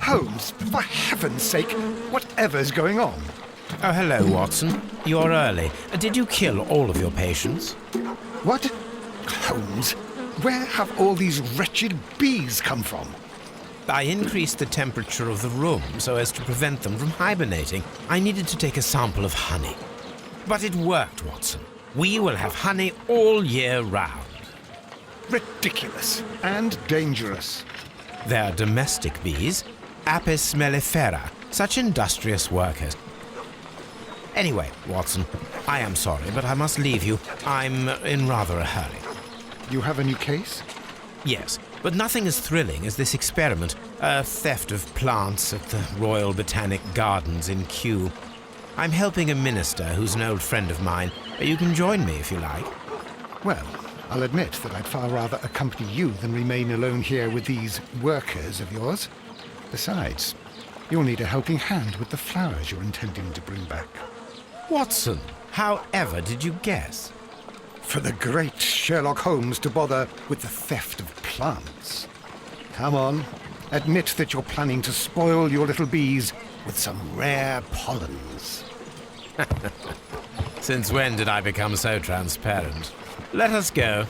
Holmes, for heaven's sake, whatever's going on? Oh, hello, Watson. You're early. Did you kill all of your patients? What? Holmes, where have all these wretched bees come from? I increased the temperature of the room so as to prevent them from hibernating. I needed to take a sample of honey. But it worked, Watson. We will have honey all year round. Ridiculous and dangerous. They're domestic bees, Apis mellifera, such industrious workers. Anyway, Watson, I am sorry, but I must leave you. I'm in rather a hurry. You have a new case? Yes, but nothing as thrilling as this experiment. A theft of plants at the Royal Botanic Gardens in Kew. I'm helping a minister who's an old friend of mine. You can join me if you like. Well, I'll admit that I'd far rather accompany you than remain alone here with these workers of yours. Besides, you'll need a helping hand with the flowers you're intending to bring back. Watson, however did you guess? For the great Sherlock Holmes to bother with the theft of plants. Come on, admit that you're planning to spoil your little bees with some rare pollens. Since when did I become so transparent? Let us go.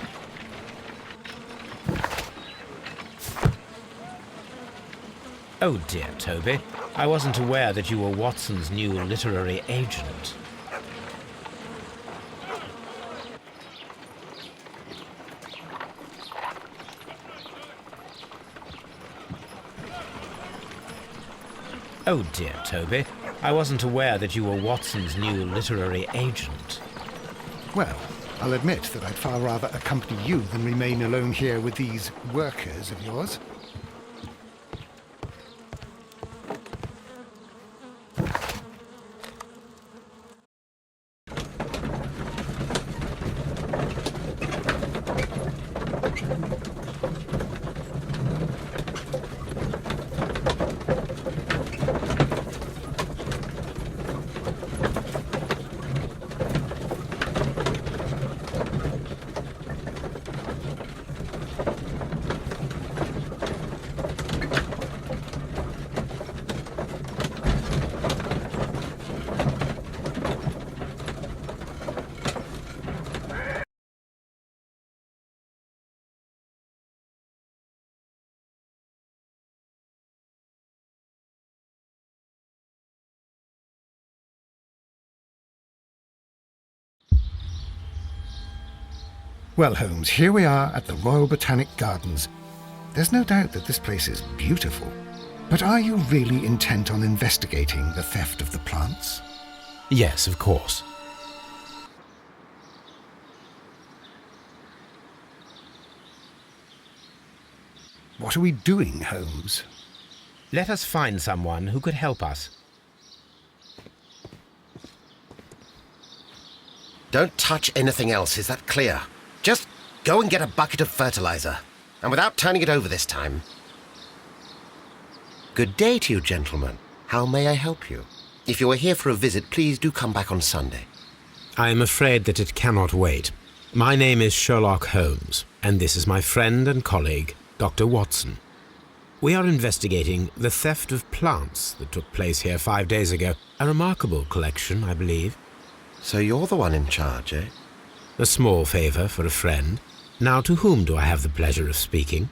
Oh dear, Toby. I wasn't aware that you were Watson's new literary agent. Oh dear, Toby. I wasn't aware that you were Watson's new literary agent. Well, I'll admit that I'd far rather accompany you than remain alone here with these workers of yours. Well, Holmes, here we are at the Royal Botanic Gardens. There's no doubt that this place is beautiful. But are you really intent on investigating the theft of the plants? Yes, of course. What are we doing, Holmes? Let us find someone who could help us. Don't touch anything else, is that clear? Just go and get a bucket of fertilizer, and without turning it over this time. Good day to you, gentlemen. How may I help you? If you are here for a visit, please do come back on Sunday. I am afraid that it cannot wait. My name is Sherlock Holmes, and this is my friend and colleague, Dr. Watson. We are investigating the theft of plants that took place here 5 days ago. A remarkable collection, I believe. So you're the one in charge, eh? A small favour for a friend. Now, to whom do I have the pleasure of speaking?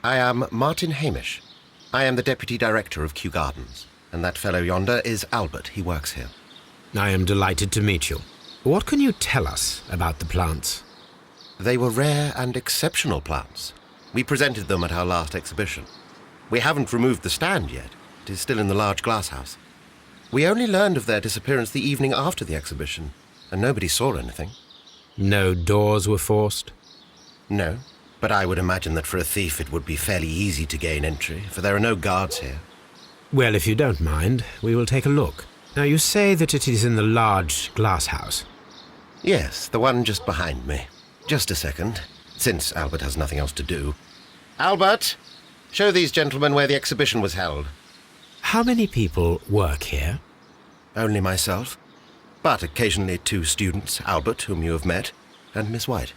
I am Martin Hamish. I am the Deputy Director of Kew Gardens, and that fellow yonder is Albert. He works here. I am delighted to meet you. What can you tell us about the plants? They were rare and exceptional plants. We presented them at our last exhibition. We haven't removed the stand yet. It is still in the large glass house. We only learned of their disappearance the evening after the exhibition, and nobody saw anything. No doors were forced? No, but I would imagine that for a thief it would be fairly easy to gain entry, for there are no guards here. Well, if you don't mind, we will take a look. Now, you say that it is in the large glass house. Yes, the one just behind me. Just a second, since Albert has nothing else to do. Albert, show these gentlemen where the exhibition was held. How many people work here? Only myself, but occasionally 2 students, Albert, whom you have met, and Miss White.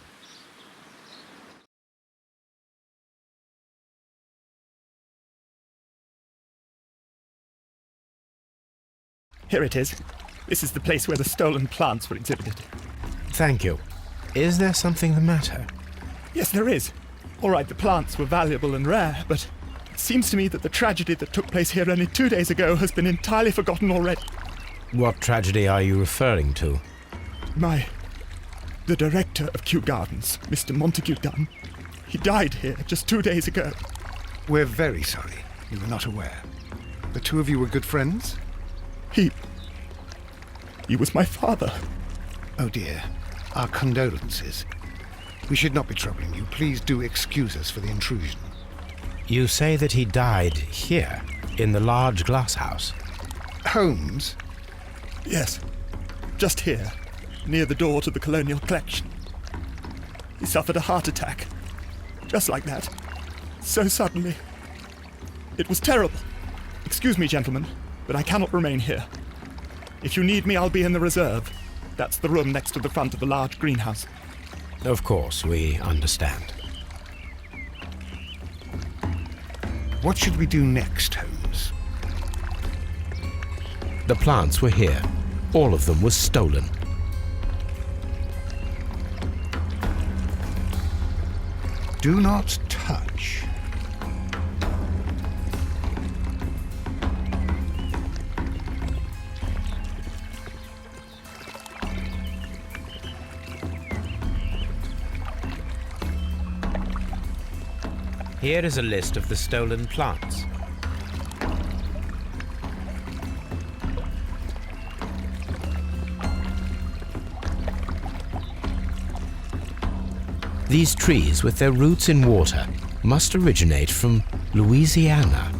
Here it is. This is the place where the stolen plants were exhibited. Thank you. Is there something the matter? Yes, there is. All right, the plants were valuable and rare, but it seems to me that the tragedy that took place here only 2 days ago has been entirely forgotten already. What tragedy are you referring to? The director of Kew Gardens, Mr. Montague Dunn, he died here just 2 days ago. We're very sorry. We were not aware. The two of you were good friends? He was my father. Oh dear. Our condolences. We should not be troubling you. Please do excuse us for the intrusion. You say that he died here, in the large glass house. Holmes? Yes, just here, near the door to the Colonial Collection. He suffered a heart attack. Just like that. So suddenly. It was terrible. Excuse me, gentlemen, but I cannot remain here. If you need me, I'll be in the reserve. That's the room next to the front of the large greenhouse. Of course, we understand. What should we do next, Holmes? The plants were here. All of them were stolen. Do not touch. Here is a list of the stolen plants. These trees, with their roots in water, must originate from Louisiana.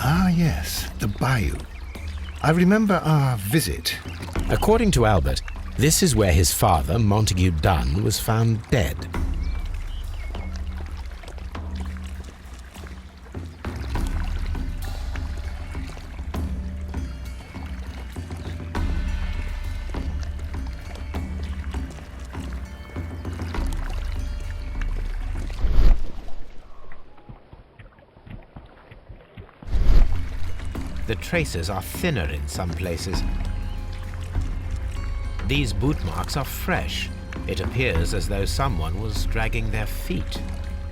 Ah, yes, the bayou. I remember our visit. According to Albert, this is where his father, Montague Dunn, was found dead. The traces are thinner in some places. These boot marks are fresh. It appears as though someone was dragging their feet.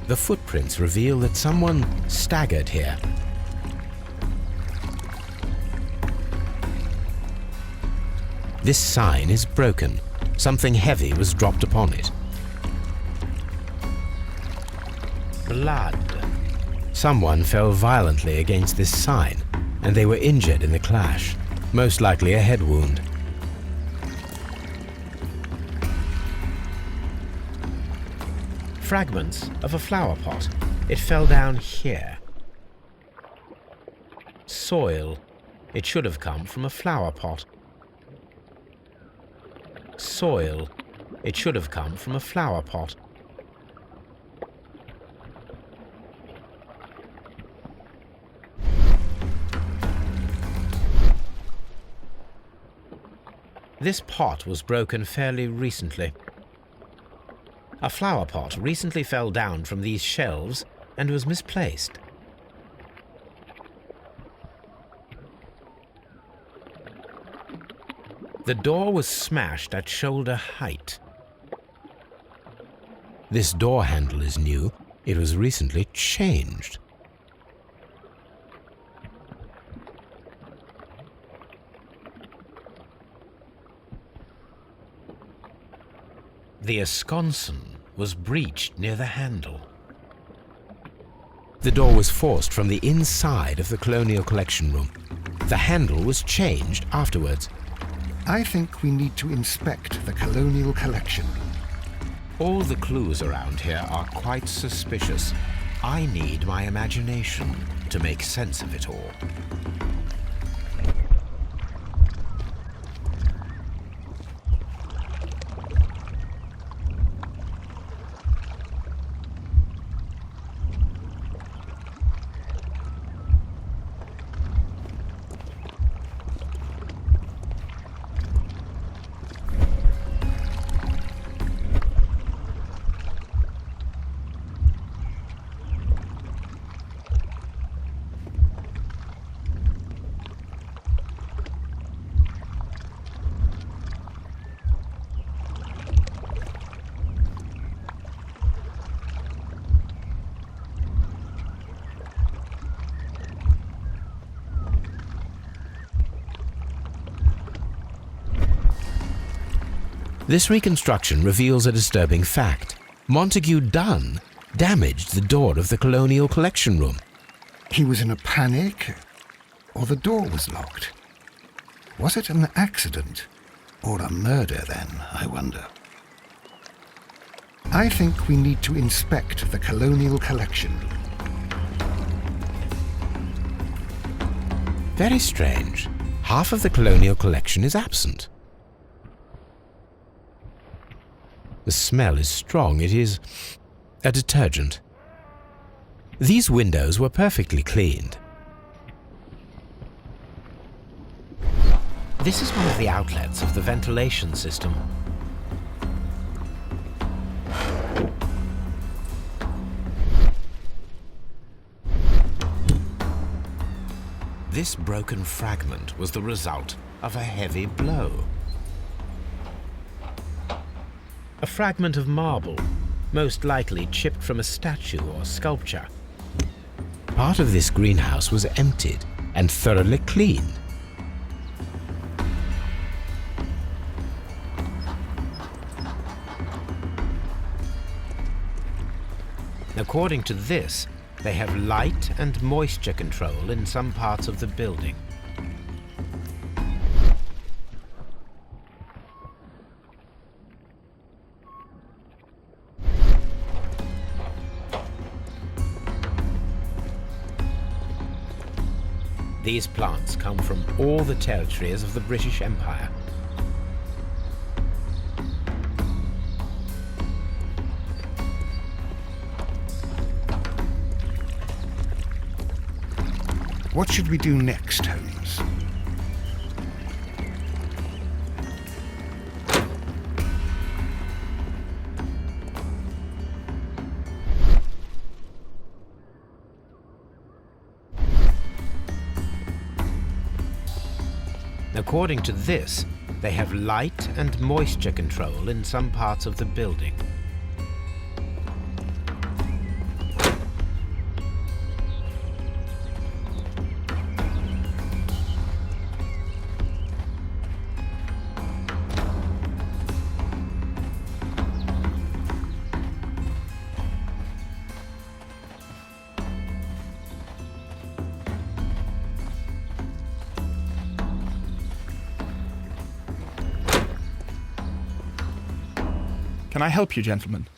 The footprints reveal that someone staggered here. This sign is broken. Something heavy was dropped upon it. Blood. Someone fell violently against this sign, and they were injured in the clash, most likely a head wound. Fragments of a flower pot. It fell down here. Soil. It should have come from a flower pot. Soil. It should have come from a flower pot. This pot was broken fairly recently. A flower pot recently fell down from these shelves and was misplaced. The door was smashed at shoulder height. This door handle is new. It was recently changed. The esconsson was breached near the handle. The door was forced from the inside of the Colonial Collection room. The handle was changed afterwards. I think we need to inspect the Colonial Collection room. All the clues around here are quite suspicious. I need my imagination to make sense of it all. This reconstruction reveals a disturbing fact. Montague Dunn damaged the door of the Colonial Collection Room. He was in a panic, or the door was locked? Was it an accident, or a murder then, I wonder? I think we need to inspect the Colonial Collection Room. Very strange. Half of the Colonial Collection is absent. The smell is strong. It is a detergent. These windows were perfectly cleaned. This is one of the outlets of the ventilation system. This broken fragment was the result of a heavy blow. A fragment of marble, most likely chipped from a statue or sculpture. Part of this greenhouse was emptied and thoroughly cleaned. According to this, they have light and moisture control in some parts of the building. These plants come from all the territories of the British Empire. What should we do next, Holmes? According to this, they have light and moisture control in some parts of the building. Can I help you, gentlemen?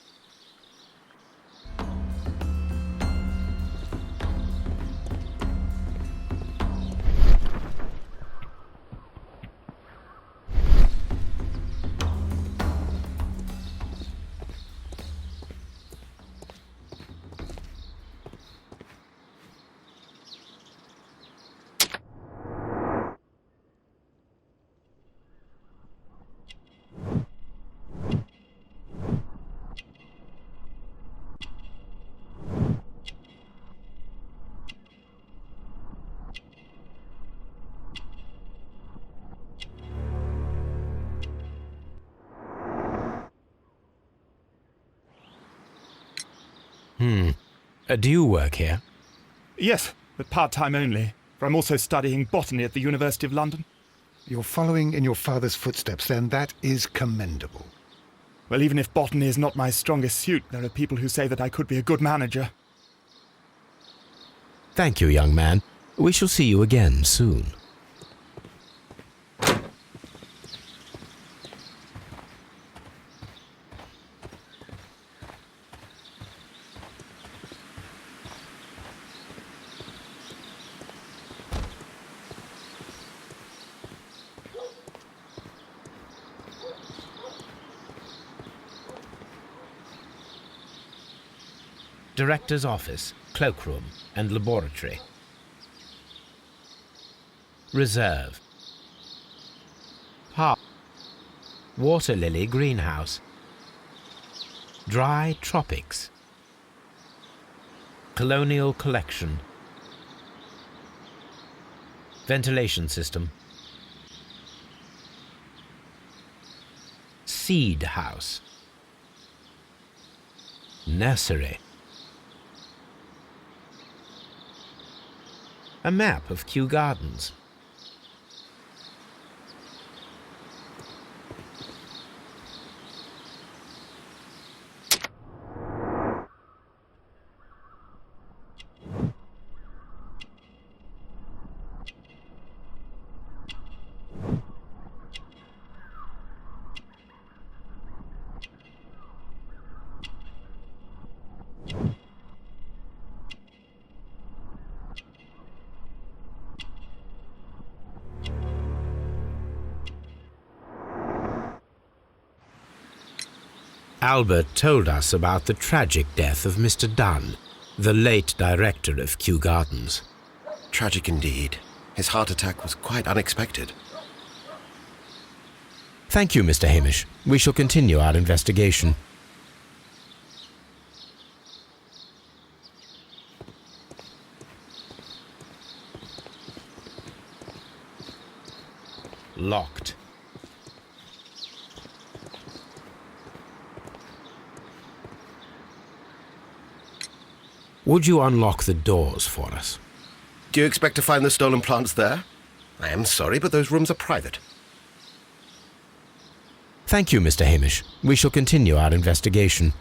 Do you work here? Yes, but part-time only, for I'm also studying botany at the University of London. You're following in your father's footsteps, then. That is commendable. Well, even if botany is not my strongest suit, there are people who say that I could be a good manager. Thank you, young man. We shall see you again soon. Director's office, cloakroom, and laboratory. Reserve. Park. Water lily greenhouse. Dry tropics. Colonial collection. Ventilation system. Seed house. Nursery. A map of Kew Gardens. Albert told us about the tragic death of Mr. Dunn, the late director of Kew Gardens. Tragic indeed. His heart attack was quite unexpected. Thank you, Mr. Hamish. We shall continue our investigation. Locked. Would you unlock the doors for us? Do you expect to find the stolen plants there? I am sorry, but those rooms are private. Thank you, Mr. Hamish. We shall continue our investigation.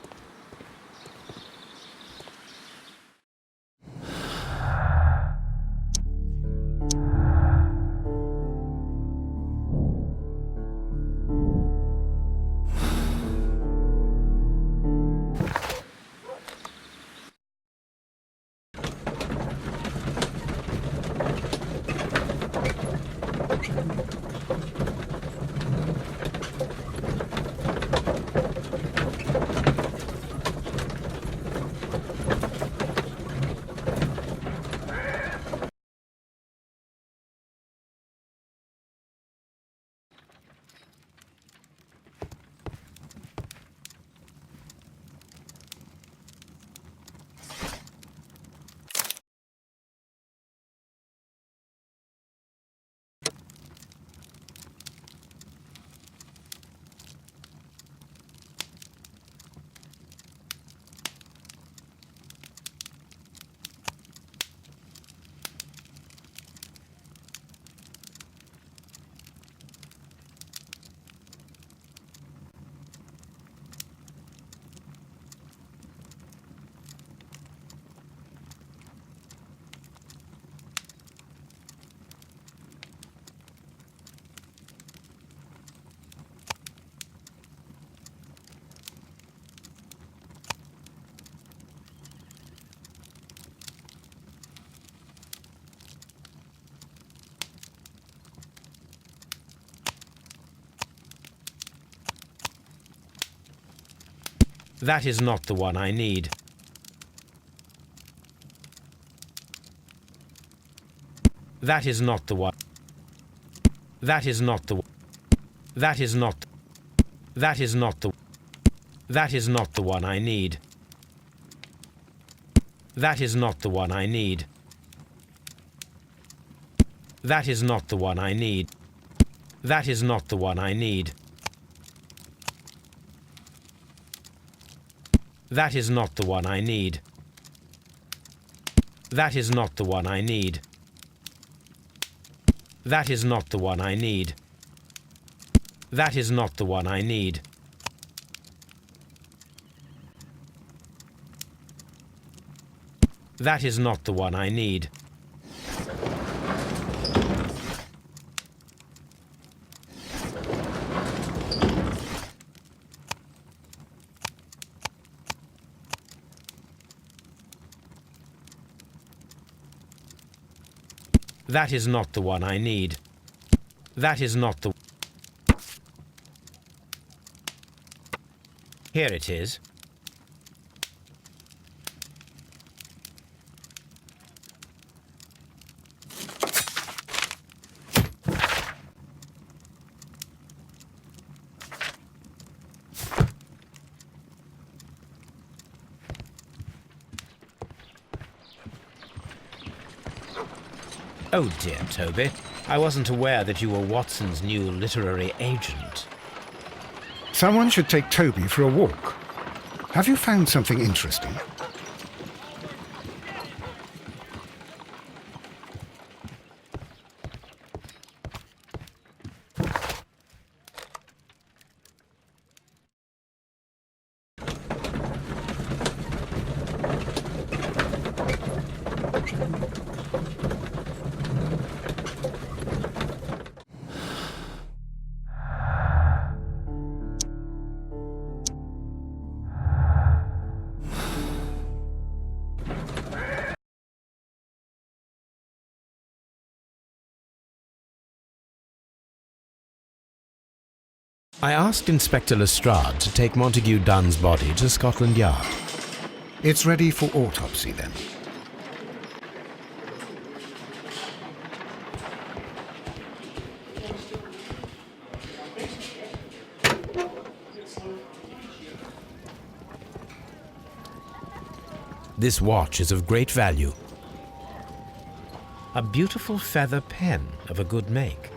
That is not the one I need. That is not the one. That is not the. That is not. That is not the. That is not the one I need. That is not the one I need. That is not the one I need. That is not the one I need. That is not the one I need. That is not the one I need. That is not the one I need. That is not the one I need. That is not the one I need. That is not the one I need. That is not the... Here it is. Oh dear, Toby. I wasn't aware that you were Watson's new literary agent. Someone should take Toby for a walk. Have you found something interesting? I asked Inspector Lestrade to take Montague Dunn's body to Scotland Yard. It's ready for autopsy, then. This watch is of great value. A beautiful feather pen of a good make.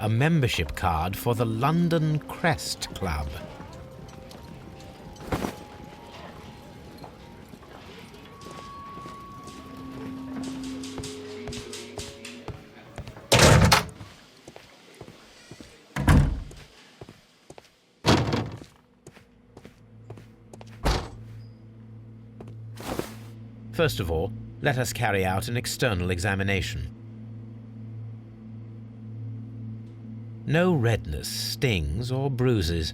A membership card for the London Crest Club. First of all, let us carry out an external examination. No redness, stings, or bruises.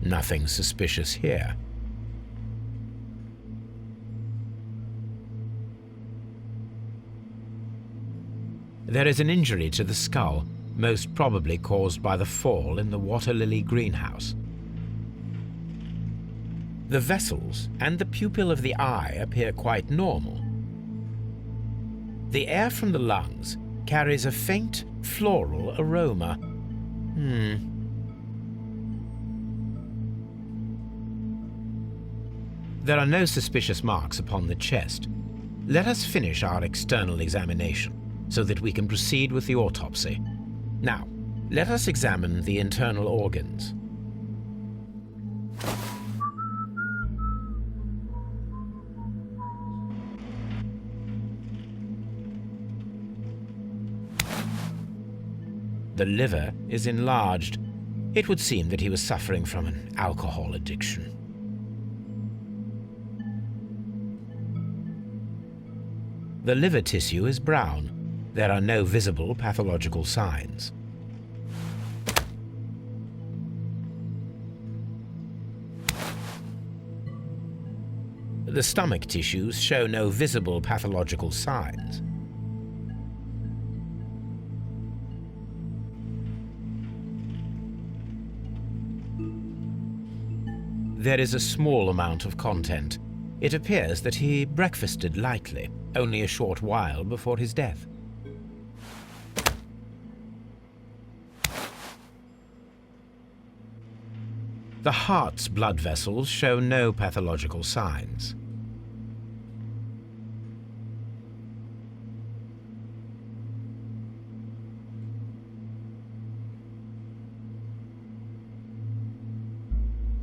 Nothing suspicious here. There is an injury to the skull, most probably caused by the fall in the water lily greenhouse. The vessels and the pupil of the eye appear quite normal. The air from the lungs carries a faint floral aroma. There are no suspicious marks upon the chest. Let us finish our external examination so that we can proceed with the autopsy. Now, let us examine the internal organs. The liver is enlarged. It would seem that he was suffering from an alcohol addiction. The liver tissue is brown. There are no visible pathological signs. The stomach tissues show no visible pathological signs. There is a small amount of content. It appears that he breakfasted lightly, only a short while before his death. The heart's blood vessels show no pathological signs.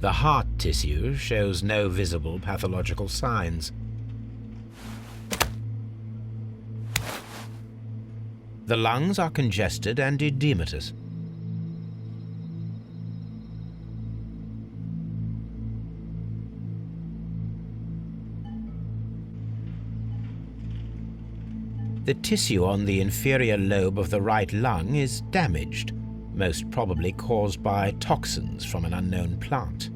The heart tissue shows no visible pathological signs. The lungs are congested and edematous. The tissue on the inferior lobe of the right lung is damaged, most probably caused by toxins from an unknown plant.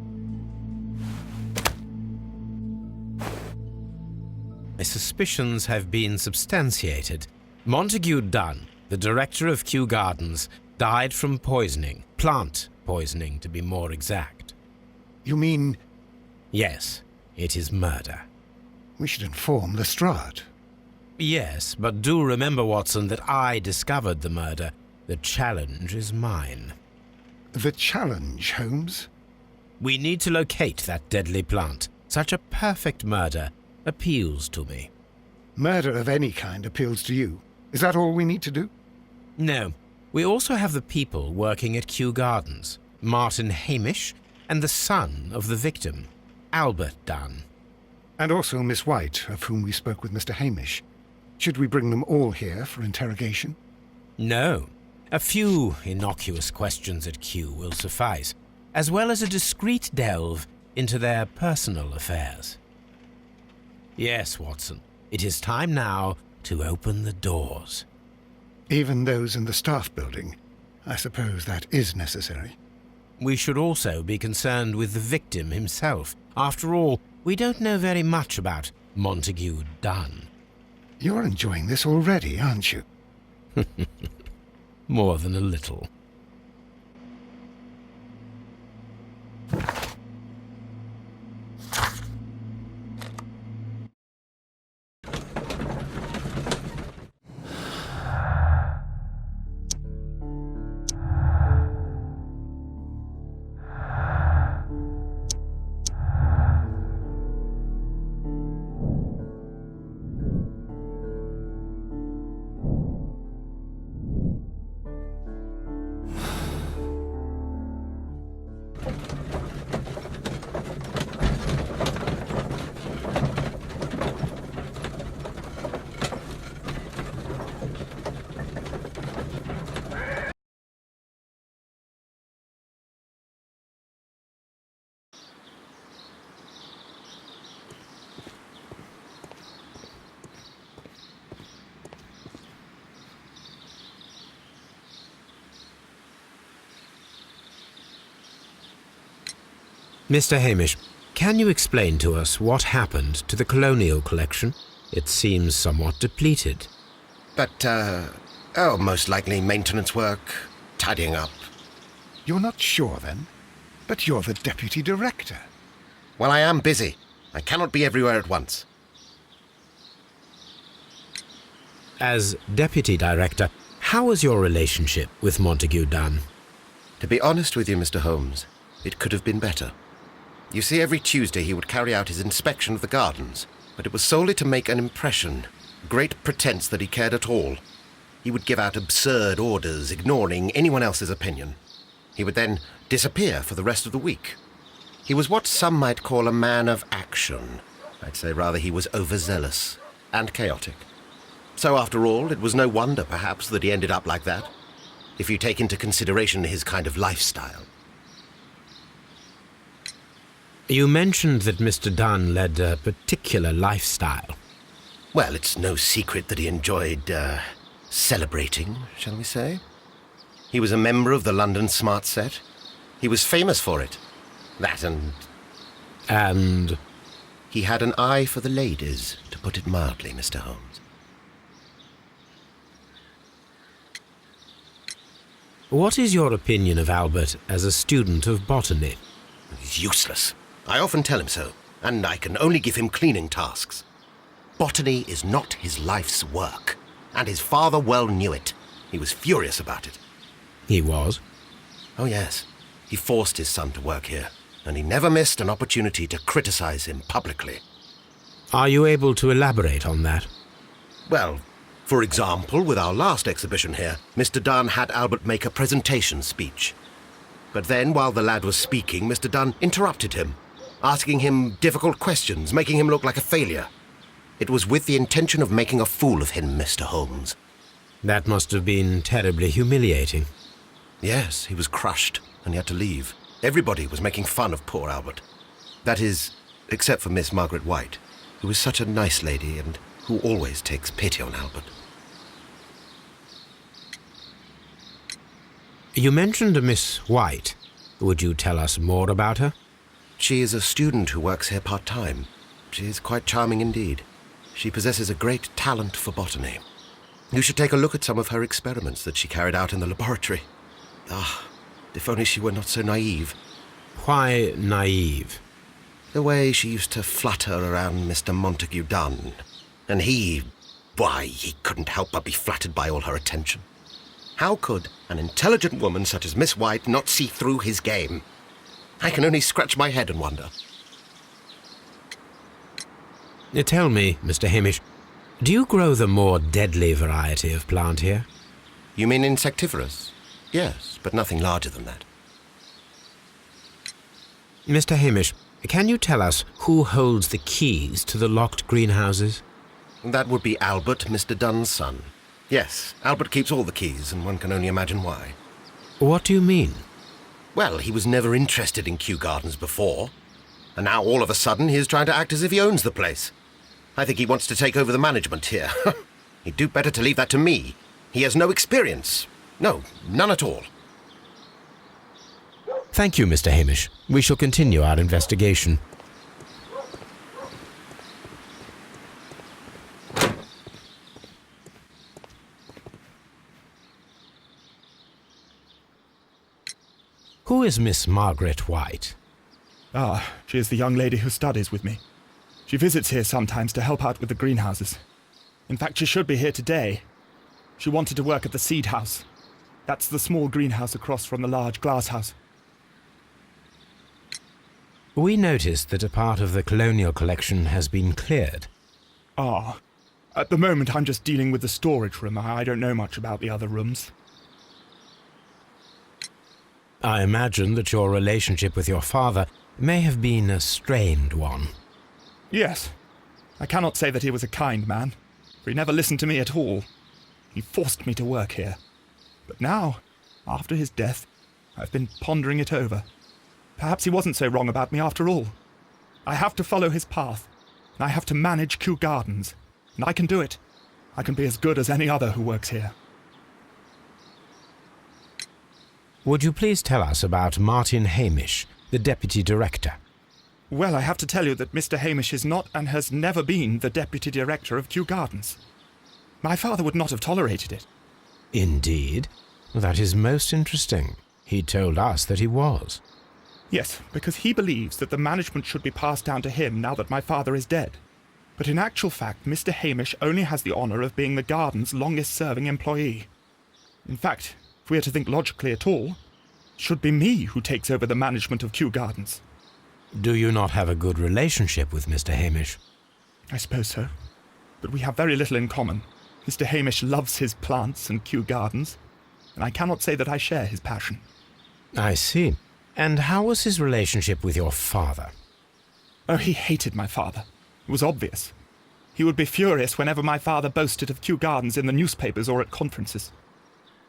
My suspicions have been substantiated. Montague Dunn, the director of Kew Gardens, died from poisoning, plant poisoning to be more exact. You mean... Yes, it is murder. We should inform Lestrade. Yes, but do remember, Watson, that I discovered the murder. The challenge is mine. The challenge, Holmes? We need to locate that deadly plant. Such a perfect murder appeals to me. Murder of any kind appeals to you. Is that all we need to do? No. We also have the people working at Kew Gardens. Martin Hamish and the son of the victim, Albert Dunn. And also Miss White, of whom we spoke with Mr. Hamish. Should we bring them all here for interrogation? No. A few innocuous questions at Kew will suffice, as well as a discreet delve into their personal affairs. Yes, Watson, it is time now to open the doors. Even those in the staff building? I suppose that is necessary. We should also be concerned with the victim himself. After all, we don't know very much about Montague Dunn. You're enjoying this already, aren't you? More than a little. Mr. Hamish, can you explain to us what happened to the colonial collection? It seems somewhat depleted. But, most likely maintenance work, tidying up. You're not sure, then? But you're the deputy director. Well, I am busy. I cannot be everywhere at once. As deputy director, how was your relationship with Montague Dunn? To be honest with you, Mr. Holmes, it could have been better. You see, every Tuesday he would carry out his inspection of the gardens, but it was solely to make an impression, great pretense that he cared at all. He would give out absurd orders, ignoring anyone else's opinion. He would then disappear for the rest of the week. He was what some might call a man of action. I'd say rather he was overzealous and chaotic. So after all, it was no wonder, perhaps, that he ended up like that, if you take into consideration his kind of lifestyle. You mentioned that Mr. Dunn led a particular lifestyle. Well, it's no secret that he enjoyed, celebrating, shall we say? He was a member of the London Smart Set. He was famous for it. That and... And? He had an eye for the ladies, to put it mildly, Mr. Holmes. What is your opinion of Albert as a student of botany? He's useless. I often tell him so, and I can only give him cleaning tasks. Botany is not his life's work, and his father well knew it. He was furious about it. He was? Oh, yes. He forced his son to work here, and he never missed an opportunity to criticize him publicly. Are you able to elaborate on that? Well, for example, with our last exhibition here, Mr. Dunn had Albert make a presentation speech. But then, while the lad was speaking, Mr. Dunn interrupted him, asking him difficult questions, making him look like a failure. It was with the intention of making a fool of him, Mr. Holmes. That must have been terribly humiliating. Yes, he was crushed, and he had to leave. Everybody was making fun of poor Albert. That is, except for Miss Margaret White, who is such a nice lady and who always takes pity on Albert. You mentioned a Miss White. Would you tell us more about her? She is a student who works here part-time. She is quite charming indeed. She possesses a great talent for botany. You should take a look at some of her experiments that she carried out in the laboratory. Ah, if only she were not so naive. Why naive? The way she used to flutter around Mr. Montague Dunn. And he couldn't help but be flattered by all her attention. How could an intelligent woman such as Miss White not see through his game? I can only scratch my head and wonder. Tell me, Mr. Hamish, do you grow the more deadly variety of plant here? You mean insectivorous? Yes, but nothing larger than that. Mr. Hamish, can you tell us who holds the keys to the locked greenhouses? That would be Albert, Mr. Dunn's son. Yes, Albert keeps all the keys, and one can only imagine why. What do you mean? Well, he was never interested in Kew Gardens before, and now all of a sudden he is trying to act as if he owns the place. I think he wants to take over the management here. He'd do better to leave that to me. He has no experience. No, none at all. Thank you, Mr. Hamish. We shall continue our investigation. Who is Miss Margaret White? Ah, she is the young lady who studies with me. She visits here sometimes to help out with the greenhouses. In fact, she should be here today. She wanted to work at the seed house. That's the small greenhouse across from the large glass house. We noticed that a part of the colonial collection has been cleared. Ah, at the moment I'm just dealing with the storage room. I don't know much about the other rooms. I imagine that your relationship with your father may have been a strained one. Yes. I cannot say that he was a kind man, for he never listened to me at all. He forced me to work here. But now, after his death, I've been pondering it over. Perhaps he wasn't so wrong about me after all. I have to follow his path, and I have to manage Kew Gardens, and I can do it. I can be as good as any other who works here. Would you please tell us about Martin Hamish, the Deputy Director? Well, I have to tell you that Mr. Hamish is not and has never been the Deputy Director of Kew Gardens. My father would not have tolerated it. Indeed? That is most interesting. He told us that he was. Yes, because he believes that the management should be passed down to him now that my father is dead. But in actual fact, Mr. Hamish only has the honour of being the garden's longest-serving employee. In fact, if we are to think logically at all, it should be me who takes over the management of Kew Gardens. Do you not have a good relationship with Mr. Hamish? I suppose so. But we have very little in common. Mr. Hamish loves his plants and Kew Gardens, and I cannot say that I share his passion. I see. And how was his relationship with your father? Oh, he hated my father. It was obvious. He would be furious whenever my father boasted of Kew Gardens in the newspapers or at conferences.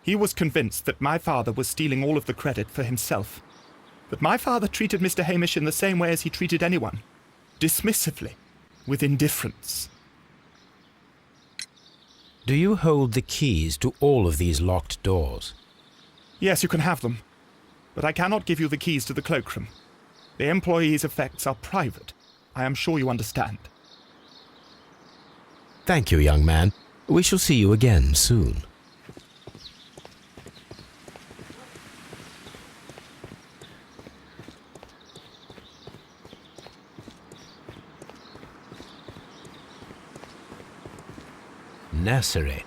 He was convinced that my father was stealing all of the credit for himself. But my father treated Mr. Hamish in the same way as he treated anyone. Dismissively. With indifference. Do you hold the keys to all of these locked doors? Yes, you can have them. But I cannot give you the keys to the cloakroom. The employees' effects are private. I am sure you understand. Thank you, young man. We shall see you again soon. Nursery.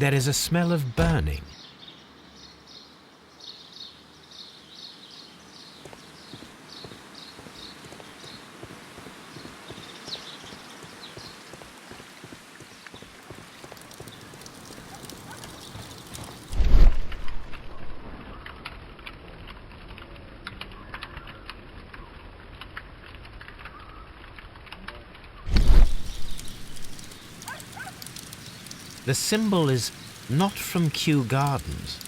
There is a smell of burning. The symbol is not from Kew Gardens.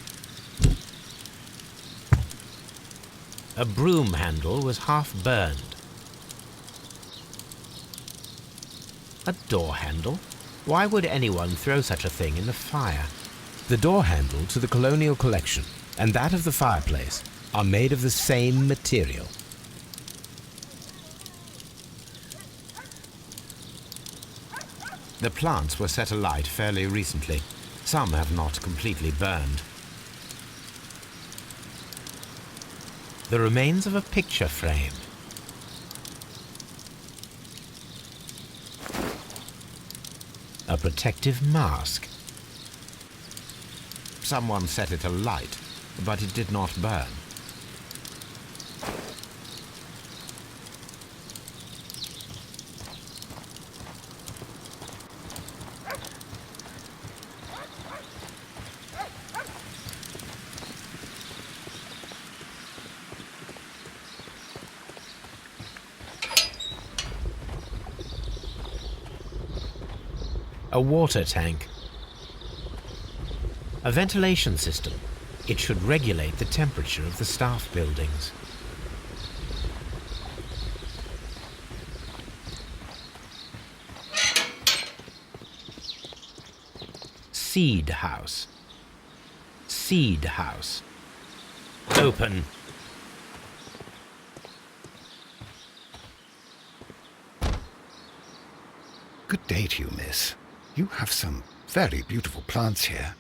A broom handle was half burned. A door handle? Why would anyone throw such a thing in the fire? The door handle to the colonial collection and that of the fireplace are made of the same material. The plants were set alight fairly recently. Some have not completely burned. The remains of a picture frame. A protective mask. Someone set it alight, but it did not burn. A water tank. A ventilation system. It should regulate the temperature of the staff buildings. Seed house. Seed house. Open. Good day to you, miss. You have some very beautiful plants here.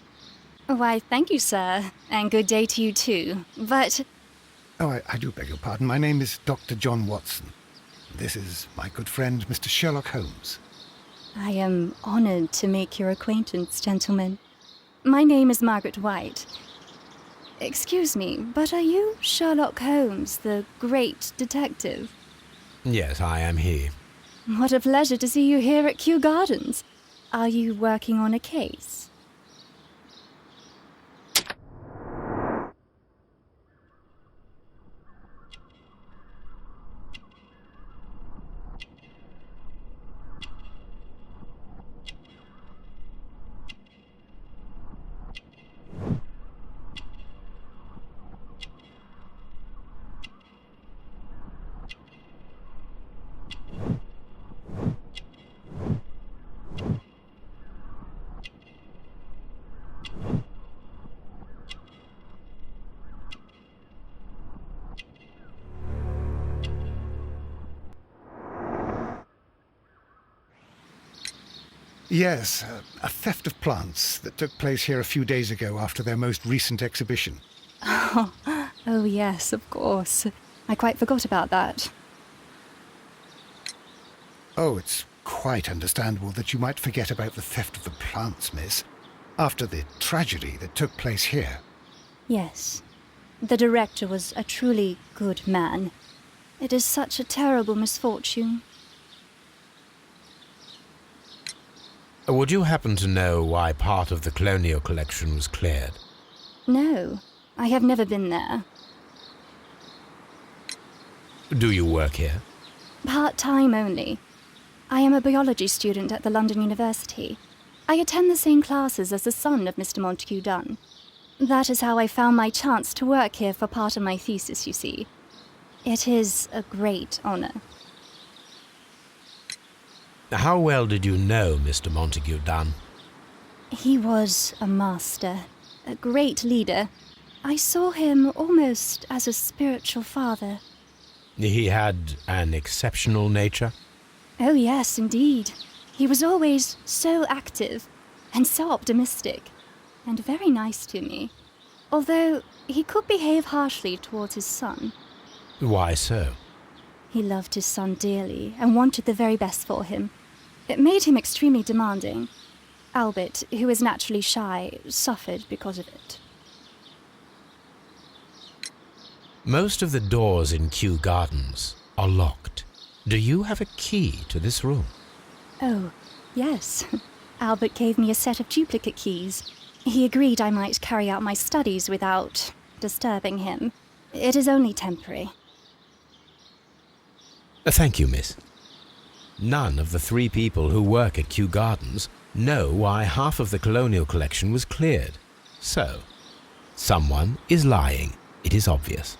Why, thank you, sir. And good day to you, too. But Oh, I do beg your pardon. My name is Dr. John Watson. This is my good friend, Mr. Sherlock Holmes. I am honored to make your acquaintance, gentlemen. My name is Margaret White. Excuse me, but are you Sherlock Holmes, the great detective? Yes, I am he. What a pleasure to see you here at Kew Gardens. Are you working on a case? Yes, a theft of plants that took place here a few days ago after their most recent exhibition. Oh, yes, of course. I quite forgot about that. Oh, it's quite understandable that you might forget about the theft of the plants, miss, after the tragedy that took place here. Yes. The director was a truly good man. It is such a terrible misfortune. Would you happen to know why part of the colonial collection was cleared? No, I have never been there. Do you work here? Part-time only. I am a biology student at the London University. I attend the same classes as the son of Mr. Montague Dunn. That is how I found my chance to work here for part of my thesis, you see. It is a great honor. How well did you know Mr. Montague Dunn? He was a master, a great leader. I saw him almost as a spiritual father. He had an exceptional nature? Oh yes, indeed. He was always so active and so optimistic and very nice to me. Although he could behave harshly towards his son. Why so? He loved his son dearly and wanted the very best for him. It made him extremely demanding. Albert, who is naturally shy, suffered because of it. Most of the doors in Kew Gardens are locked. Do you have a key to this room? Oh, yes. Albert gave me a set of duplicate keys. He agreed I might carry out my studies without disturbing him. It is only temporary. Thank you, miss. None of the 3 people who work at Kew Gardens know why half of the colonial collection was cleared. So, someone is lying. It is obvious.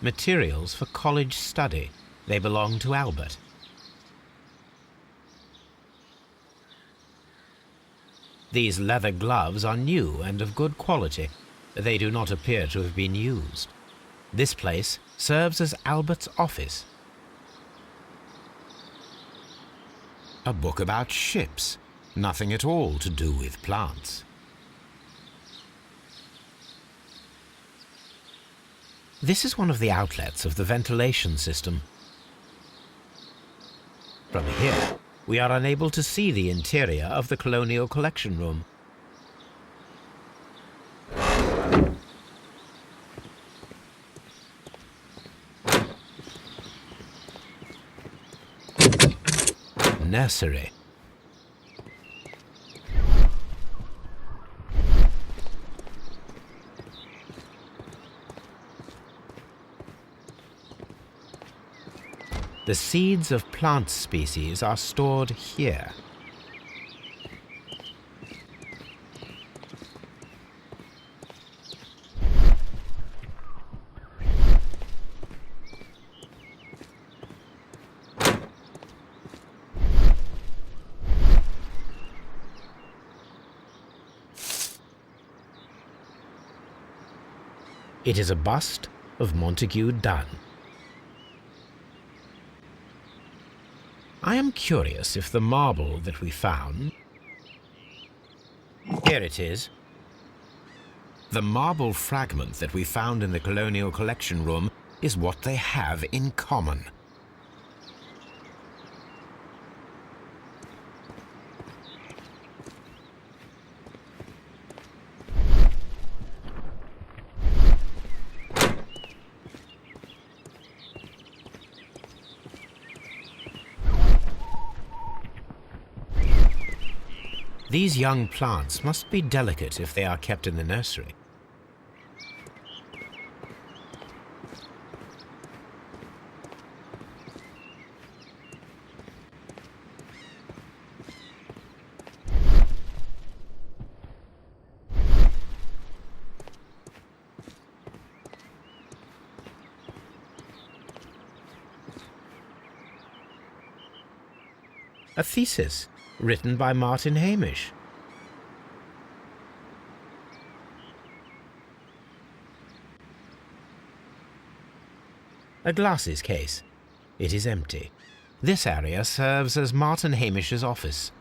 Materials for college study. They belong to Albert. These leather gloves are new and of good quality. They do not appear to have been used. This place serves as Albert's office. A book about ships, nothing at all to do with plants. This is one of the outlets of the ventilation system. From here, we are unable to see the interior of the Colonial Collection Room. Nursery. The seeds of plant species are stored here. It is a bust of Montague Dunn. I am curious if the marble that we found... Here it is. The marble fragment that we found in the Colonial Collection Room is what they have in common. These young plants must be delicate if they are kept in the nursery. A thesis written by Martin Hamish. A glasses case. It is empty. This area serves as Martin Hamish's office.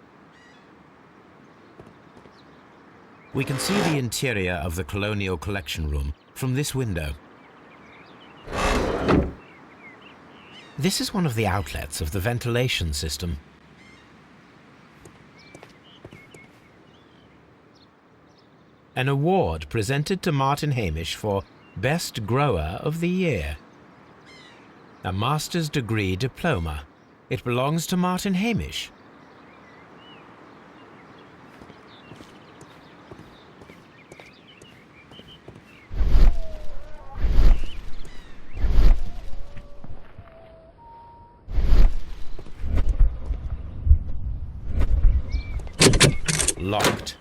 We can see the interior of the Colonial Collection Room from this window. This is one of the outlets of the ventilation system. An award presented to Martin Hamish for Best Grower of the Year. A master's degree diploma. It belongs to Martin Hamish. Locked.